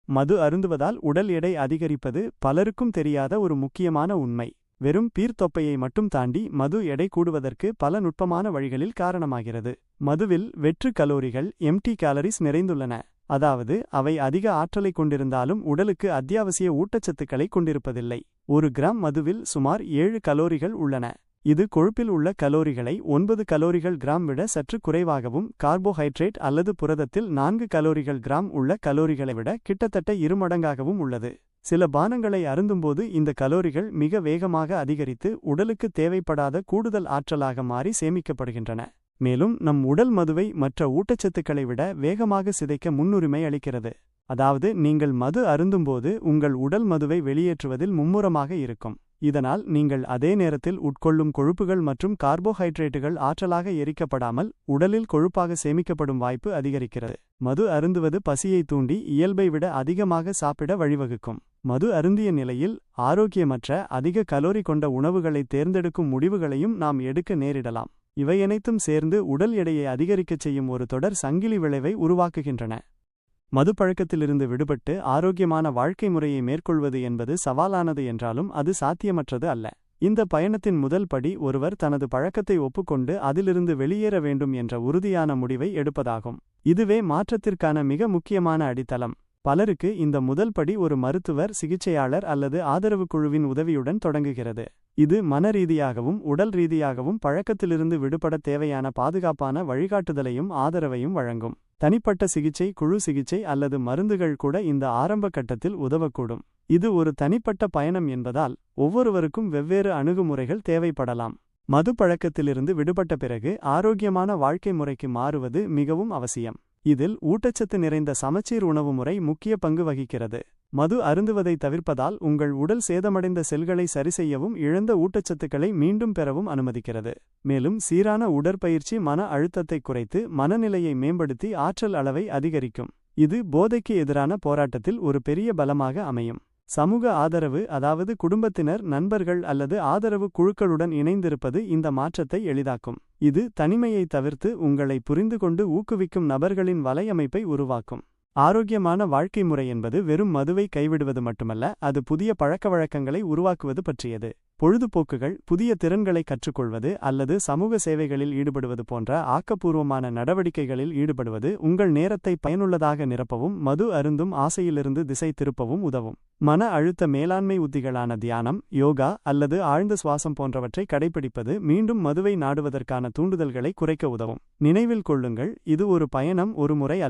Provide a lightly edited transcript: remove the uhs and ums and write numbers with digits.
மது அருந்துவதால் உடல் எடை அதிகரிப்பது பலருக்கும் தெரியாத ஒரு முக்கியமான உண்மை. வெறும் பீர்த்தொப்பையை மட்டும் தாண்டி மது எடை கூடுவதற்கு பல நுட்பமான வழிகளில் காரணமாகிறது. மதுவில் வெற்று கலோரிகள் எம்டி கேலரிஸ் நிறைந்துள்ளன. அதாவது அவை அதிக ஆற்றலை கொண்டிருந்தாலும் உடலுக்கு அத்தியாவசிய ஊட்டச்சத்துக்களை கொண்டிருப்பதில்லை. 1 கிராம் மதுவில் சுமார் 7 கலோரிகள் உள்ளன. இது கொழுப்பில் உள்ள கலோரிகளை 9 கலோரிகள் கிராம் விட சற்று குறைவாகவும், கார்போஹைட்ரேட் அல்லது புரதத்தில் 4 கலோரிகள் கிராம் உள்ள கலோரிகளை விட கிட்டத்தட்ட 2 மடங்காகவும் உள்ளது. சில பானங்களை அருந்தும்போது இந்த கலோரிகள் மிக வேகமாக அதிகரித்து உடலுக்கு தேவைப்படாத கூடுதல் ஆற்றலாக மாறி சேமிக்கப்படுகின்றன. மேலும் நம் உடல் மதுவை மற்ற ஊட்டச்சத்துக்களை விட வேகமாக சிதைக்க முன்னுரிமை அளிக்கிறது. அதாவது நீங்கள் மது அருந்தும்போது உங்கள் உடல் மதுவை வெளியேற்றுவதில் மும்முரமாக இருக்கும். இதனால் நீங்கள் அதே நேரத்தில் உட்கொள்ளும் கொழுப்புகள் மற்றும் கார்போஹைட்ரேட்டுகள் ஆற்றலாக எரிக்கப்படாமல் உடலில் கொழுப்பாக சேமிக்கப்படும் வாய்ப்பு அதிகரிக்கிறது. மது அருந்துவது பசியை தூண்டி இயல்பை விட அதிகமாக சாப்பிட வழிவகுக்கும். மது அருந்திய நிலையில் ஆரோக்கியமற்ற அதிக கலோரி கொண்ட உணவுகளை தேர்ந்தெடுக்கும் முடிவுகளையும் நாம் எடுக்க நேரிடலாம். இவையனைத்தும் சேர்ந்து உடல் எடையை அதிகரிக்கச் செய்யும் ஒரு தொடர் சங்கிலி விளைவை உருவாக்குகின்றன. மது பழக்கத்திலிருந்து விடுபட்டு ஆரோக்கியமான வாழ்க்கை முறையை மேற்கொள்வது என்பது சவாலானது என்றாலும் அது சாத்தியமற்றது அல்ல. இந்த பயணத்தின் முதல் படி ஒருவர் தனது பழக்கத்தை ஒப்புக்கொண்டு அதிலிருந்து வெளியேற வேண்டும் என்ற உறுதியான முடிவை எடுப்பதாகும். இதுவே மாற்றத்திற்கான மிக முக்கியமான அடித்தளம். பலருக்கு இந்த முதல் படி ஒரு மருத்துவர், சிகிச்சையாளர் அல்லது ஆதரவு குழுவின் உதவியுடன் தொடங்குகிறது. இது மனரீதியாகவும் உடல் ரீதியாகவும் பழக்கத்திலிருந்து விடுபட தேவையான பாதுகாப்பான வழிகாட்டுதலையும் ஆதரவையும் வழங்கும். தனிப்பட்ட சிகிச்சை, குழு சிகிச்சை அல்லது மருந்துகள் கூட இந்த ஆரம்ப கட்டத்தில் உதவக்கூடும். இது ஒரு தனிப்பட்ட பயணம் என்பதால் ஒவ்வொருவருக்கும் வெவ்வேறு அணுகுமுறைகள் தேவைப்படலாம். மது பழக்கத்திலிருந்து விடுபட்ட பிறகு ஆரோக்கியமான வாழ்க்கை முறைக்கு மாறுவது மிகவும் அவசியம். இதில் ஊட்டச்சத்து நிறைந்த சமச்சீர் உணவு முறை முக்கிய பங்கு வகிக்கிறது. மது அருந்துவதை தவிர்ப்பதால் உங்கள் உடல் சேதமடைந்த செல்களை சரிசெய்யவும் இழந்த ஊட்டச்சத்துக்களை மீண்டும் பெறவும் அனுமதிக்கிறது. மேலும் சீரான உடற்பயிற்சி மன அழுத்தத்தை குறைத்து மனநிலையை மேம்படுத்தி ஆற்றல் அளவை அதிகரிக்கும். இது போதைக்கு எதிரான போராட்டத்தில் ஒரு பெரிய பலமாக அமையும். சமூக ஆதரவு, அதாவது குடும்பத்தினர், நண்பர்கள் அல்லது ஆதரவு குழுக்களுடன் இணைந்திருப்பது இந்த மாற்றத்தை எளிதாக்கும். இது தனிமையை தவிர்த்து உங்களை புரிந்துகொண்டு ஊக்குவிக்கும் நபர்களின் வலையமைப்பை உருவாக்கும். ஆரோக்கியமான வாழ்க்கை முறை என்பது வெறும் மதுவை கைவிடுவது மட்டுமல்ல, அது புதிய பழக்கவழக்கங்களை உருவாக்குவது பற்றியது. பொழுதுபோக்குகள், புதிய திறன்களை கற்றுக்கொள்வது அல்லது சமூக சேவைகளில் ஈடுபடுவது போன்ற ஆக்கப்பூர்வமான நடவடிக்கைகளில் ஈடுபடுவது உங்கள் நேரத்தை பயனுள்ளதாக நிரப்பவும் மது அருந்தும் ஆசையிலிருந்து திசை திருப்பவும் உதவும். மன அழுத்த மேலாண்மை உத்திகளான தியானம், யோகா அல்லது ஆழ்ந்த சுவாசம் போன்றவற்றை கடைபிடிப்பது மீண்டும் மதுவை நாடுவதற்கான தூண்டுதல்களை குறைக்க உதவும். நினைவில் கொள்ளுங்கள், இது ஒரு பயணம், ஒரு முறை அல்ல.